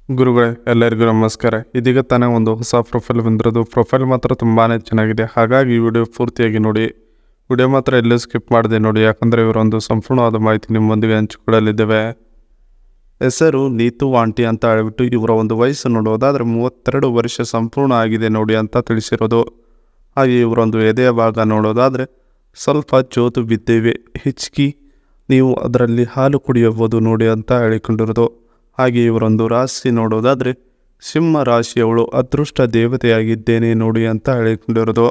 ಗುರುಗಳೇ ಎಲ್ಲರಿಗೂ ನಮಸ್ಕಾರ. ಇದೀಗ ತಾನೇ ಒಂದು ಹೊಸ ಪ್ರೊಫೈಲ್ ಬಂದಿರೋದು. ಪ್ರೊಫೈಲ್ ಮಾತ್ರ ತುಂಬಾ ಚೆನ್ನಾಗಿದೆ, ಹಾಗಾಗಿ ಈ ವಿಡಿಯೋ ಪೂರ್ತಿಯಾಗಿ ನೋಡಿ. ವಿಡಿಯೋ ಮಾತ್ರ ಎಲ್ಲೂ ಸ್ಕಿಪ್ ಮಾಡಿದೆ ನೋಡಿ, ಯಾಕಂದರೆ ಇವರೊಂದು ಸಂಪೂರ್ಣವಾದ ಮಾಹಿತಿ ನಿಮ್ಮೊಂದಿಗೆ ಹಂಚಿಕೊಳ್ಳಲಿದ್ದೇವೆ. ಹೆಸರು ನೀತು ಆಂಟಿ ಅಂತ ಹೇಳ್ಬಿಟ್ಟು ಇವರ ಒಂದು ವಯಸ್ಸು ನೋಡೋದಾದರೆ 32 ವರ್ಷ ಸಂಪೂರ್ಣ ಆಗಿದೆ ನೋಡಿ ಅಂತ ತಿಳಿಸಿರೋದು. ಹಾಗೆ ಇವರೊಂದು ಎದೆಯ ಭಾಗ ನೋಡೋದಾದರೆ ಸ್ವಲ್ಪ ಜೋತು ಬಿದ್ದೇವೆ, ಹಿಚ್ಕಿ ನೀವು ಅದರಲ್ಲಿ ಹಾಲು ಕುಡಿಯಬಹುದು ನೋಡಿ ಅಂತ ಹೇಳಿಕೊಂಡಿರೋದು. ಹಾಗೆ ಇವರೊಂದು ರಾಶಿ ನೋಡೋದಾದರೆ ಸಿಂಹ ರಾಶಿಯವಳು, ಅದೃಷ್ಟ ದೇವತೆಯಾಗಿದ್ದೇನೆ ನೋಡಿ ಅಂತ ಹೇಳಿಕೊಂಡಿರೋದು.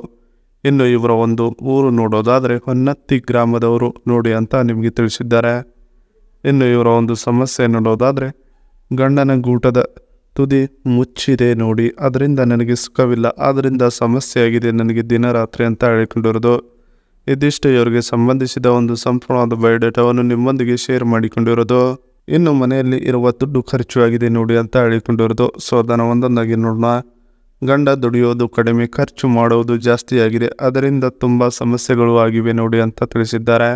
ಇನ್ನು ಇವರ ಒಂದು ಊರು ನೋಡೋದಾದರೆ ಹೊನ್ನತ್ತಿ ಗ್ರಾಮದವರು ನೋಡಿ ಅಂತ ನಿಮಗೆ ತಿಳಿಸಿದ್ದಾರೆ. ಇನ್ನು ಇವರ ಒಂದು ಸಮಸ್ಯೆ ನೋಡೋದಾದರೆ ಗಂಡನ ಗೂಟದ ತುದಿ ಮುಚ್ಚಿದೆ ನೋಡಿ, ಅದರಿಂದ ನನಗೆ ಸುಖವಿಲ್ಲ, ಆದ್ದರಿಂದ ಸಮಸ್ಯೆಯಾಗಿದೆ ನನಗೆ ದಿನ ರಾತ್ರಿ ಅಂತ ಹೇಳಿಕೊಂಡಿರೋದು. ಇದಿಷ್ಟು ಇವರಿಗೆ ಸಂಬಂಧಿಸಿದ ಒಂದು ಸಂಪೂರ್ಣವಾದ ಬಯೋಡೇಟಾವನ್ನು ನಿಮ್ಮೊಂದಿಗೆ ಶೇರ್ ಮಾಡಿಕೊಂಡಿರೋದು. ಇನ್ನು ಮನೆಯಲ್ಲಿ ಇರುವ ದುಡ್ಡು ಖರ್ಚು ಆಗಿದೆ ನೋಡಿ ಅಂತ ಹೇಳಿಕೊಂಡಿರೋದು. ಸೊ ಅದನ್ನು ಒಂದೊಂದಾಗಿ ನೋಡೋಣ. ಗಂಡ ದುಡಿಯೋದು ಕಡಿಮೆ, ಖರ್ಚು ಮಾಡೋದು ಜಾಸ್ತಿ ಆಗಿದೆ, ಅದರಿಂದ ತುಂಬ ಸಮಸ್ಯೆಗಳು ಆಗಿವೆ ನೋಡಿ ಅಂತ ತಿಳಿಸಿದ್ದಾರೆ.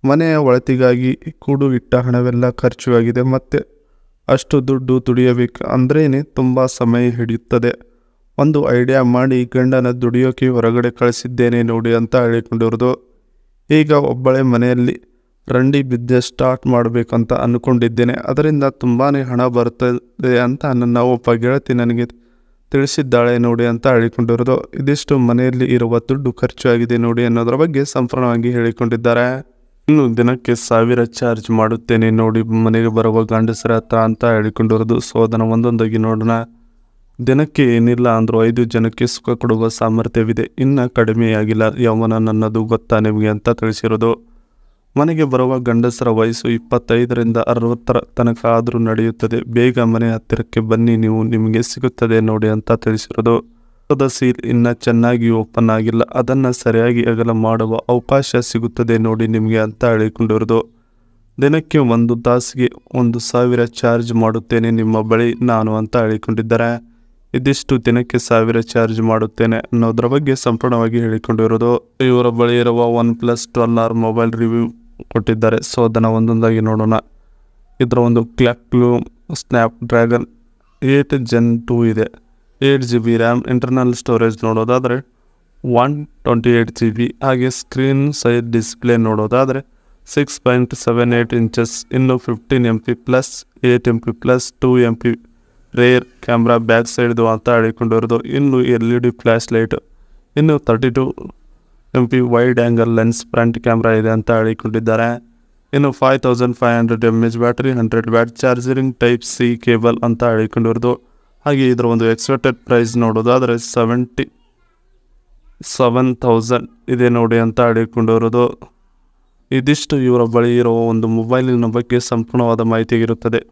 ಮನೆಯ ಒಳತಿಗಾಗಿ ಕೂಡು ಇಟ್ಟ ಹಣವೆಲ್ಲ ಖರ್ಚು ಆಗಿದೆ, ಮತ್ತು ಅಷ್ಟು ದುಡ್ಡು ದುಡಿಯಬೇಕು ಅಂದ್ರೇ ತುಂಬ ಸಮಯ ಹಿಡಿಯುತ್ತದೆ. ಒಂದು ಐಡಿಯಾ ಮಾಡಿ ಗಂಡನ ದುಡಿಯೋಕೆ ಹೊರಗಡೆ ಕಳಿಸಿದ್ದೇನೆ ನೋಡಿ ಅಂತ ಹೇಳಿಕೊಂಡಿರೋದು. ಈಗ ಒಬ್ಬಳೇ ಮನೆಯಲ್ಲಿ ರಂಡಿ ಬಿಸ್ನೆಸ್ ಸ್ಟಾರ್ಟ್ ಮಾಡಬೇಕಂತ ಅಂದ್ಕೊಂಡಿದ್ದೇನೆ, ಅದರಿಂದ ತುಂಬಾ ಹಣ ಬರ್ತದೆ ಅಂತ ನನ್ನ ಒಬ್ಬ ಗೆಳತಿ ನನಗೆ ತಿಳಿಸಿದ್ದಾಳೆ ನೋಡಿ ಅಂತ ಹೇಳಿಕೊಂಡಿರೋದು. ಇದಿಷ್ಟು ಮನೆಯಲ್ಲಿ ಇರುವ ದುಡ್ಡು ಖರ್ಚು ಆಗಿದೆ ನೋಡಿ ಅನ್ನೋದರ ಬಗ್ಗೆ ಸಂಪೂರ್ಣವಾಗಿ ಹೇಳಿಕೊಂಡಿದ್ದಾರೆ. ಇನ್ನು ದಿನಕ್ಕೆ 1000 ಚಾರ್ಜ್ ಮಾಡುತ್ತೇನೆ ನೋಡಿ ಮನೆಗೆ ಬರುವ ಗಂಡಸರ ಹತ್ರ ಅಂತ ಹೇಳಿಕೊಂಡಿರೋದು. ಸೊ ಅದನ್ನು ಒಂದೊಂದಾಗಿ ನೋಡೋಣ. ದಿನಕ್ಕೆ ಏನಿಲ್ಲ ಅಂದರೂ 5 ಜನಕ್ಕೆ ಸುಖ ಕೊಡುವ ಸಾಮರ್ಥ್ಯವಿದೆ, ಇನ್ನು ಕಡಿಮೆಯಾಗಿಲ್ಲ ಯೌವನ ನನ್ನದು ಗೊತ್ತಾ ನಿಮಗೆ ಅಂತ ತಿಳಿಸಿರೋದು. ಮನೆಗೆ ಬರುವ ಗಂಡಸರ ವಯಸ್ಸು 25ರಿಂದ 60 ತನಕ ಆದರೂ ನಡೆಯುತ್ತದೆ, ಬೇಗ ಮನೆ ಹತ್ತಿರಕ್ಕೆ ಬನ್ನಿ ನೀವು, ನಿಮಗೆ ಸಿಗುತ್ತದೆ ನೋಡಿ ಅಂತ ತಿಳಿಸಿರೋದು. ಸೀಲ್ ಇನ್ನು ಚೆನ್ನಾಗಿ ಓಪನ್ ಆಗಿಲ್ಲ, ಅದನ್ನು ಸರಿಯಾಗಿ ಅಗಲ ಮಾಡುವ ಅವಕಾಶ ಸಿಗುತ್ತದೆ ನೋಡಿ ನಿಮಗೆ ಅಂತ ಹೇಳಿಕೊಂಡಿರೋದು. ದಿನಕ್ಕೆ 1 ತಾಸಿಗೆ 1000 ಚಾರ್ಜ್ ಮಾಡುತ್ತೇನೆ ನಿಮ್ಮ ಬಳಿ ನಾನು ಅಂತ ಹೇಳಿಕೊಂಡಿದ್ದಾರೆ. ಇದಿಷ್ಟು ದಿನಕ್ಕೆ 1000 ಚಾರ್ಜ್ ಮಾಡುತ್ತೇನೆ ಅನ್ನೋದ್ರ ಬಗ್ಗೆ ಸಂಪೂರ್ಣವಾಗಿ ಹೇಳಿಕೊಂಡಿರೋದು. ಇವರ ಬಳಿ ಇರುವ OnePlus 12R ಮೊಬೈಲ್ ರಿವ್ಯೂ ಕೊಟ್ಟಿದ್ದಾರೆ. ಸೊ ಅದನ್ನು ಒಂದೊಂದಾಗಿ ನೋಡೋಣ. ಇದರ ಒಂದು ಕ್ಲಾಕ್ಲು ಸ್ನ್ಯಾಪ್ಡ್ರ್ಯಾಗನ್ 8 Gen 2 ಇದೆ, 8GB ರ್ಯಾಮ್, ಇಂಟರ್ನಲ್ ಸ್ಟೋರೇಜ್ ನೋಡೋದಾದರೆ 128GB. ಹಾಗೆ ಸ್ಕ್ರೀನ್ ಸೈಡ್ ಡಿಸ್ಪ್ಲೇ ನೋಡೋದಾದರೆ 6.78 ಇಂಚಸ್. ಇನ್ನು 15MP plus 8MP plus 2MP rear camera back ಸೈಡ್ದು ಅಂತ ಹೇಳಿಕೊಂಡಿರೋದು. ಇನ್ನು LED ಫ್ಲ್ಯಾಶ್ ಲೈಟ್, ಇನ್ನು 32MP wide angle lens front camera ಇದೆ ಅಂತ ಹೇಳಿಕೊಂಡಿದ್ದಾರೆ. ಇನ್ನು 5500 mAh battery, 100W charging type C cable ಅಂತ ಹೇಳಿಕೊಂಡಿರೋದು. ಹಾಗೆ ಇದರ ಒಂದು ಎಕ್ಸ್ಪೆಕ್ಟೆಡ್ ಪ್ರೈಸ್ ನೋಡೋದಾದರೆ 77,000 ಇದೆ ನೋಡಿ ಅಂತ ಹೇಳಿಕೊಂಡಿರೋದು. ಇದಿಷ್ಟು ಇವರ ಬಳಿ ಇರುವ ಒಂದು ಮೊಬೈಲಿನ ಬಗ್ಗೆ ಸಂಪೂರ್ಣವಾದ ಮಾಹಿತಿಯಾಗಿರುತ್ತದೆ.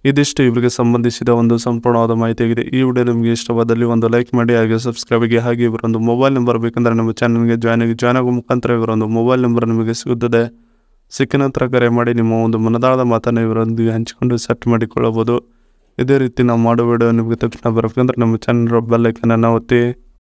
ಇದಿಷ್ಟು ಇವರಿಗೆ ಸಂಬಂಧಿಸಿದ ಒಂದು ಸಂಪೂರ್ಣವಾದ ಮಾಹಿತಿಯಾಗಿದೆ. ಈ ವಿಡಿಯೋ ನಿಮಗೆ ಇಷ್ಟವಾದಲ್ಲಿ ಒಂದು ಲೈಕ್ ಮಾಡಿ, ಹಾಗೆ ಸಬ್ಸ್ಕ್ರೈಬ್ಗೆ. ಹಾಗೆ ಇವರೊಂದು ಮೊಬೈಲ್ ನಂಬರ್ ಬೇಕಂದರೆ ನಮ್ಮ ಚಾನಲ್ಗೆ ಜಾಯ್ನ್ ಆಗೋ ಮುಖಾಂತರ ಇವರೊಂದು ಮೊಬೈಲ್ ನಂಬರ್ ನಿಮಗೆ ಸಿಗುತ್ತದೆ. ಸಿಕ್ಕ ನಂತರ ಕರೆ ಮಾಡಿ ನಿಮ್ಮ ಒಂದು ಮನದಾಳದ ಮಾತನ್ನು ಇವರೊಂದಿಗೆ ಹಂಚಿಕೊಂಡು ಸೆಟ್ ಮಾಡಿಕೊಳ್ಳಬಹುದು. ಇದೇ ರೀತಿ ನಾವು ಮಾಡೋ ವಿಡಿಯೋ ನಿಮಗೆ ತಕ್ಷಣ ಬರಬೇಕಂದ್ರೆ ನಮ್ಮ ಚಾನಲ್ ಬೆಲ್ ಐಕನನ್ನು ಒತ್ತಿ.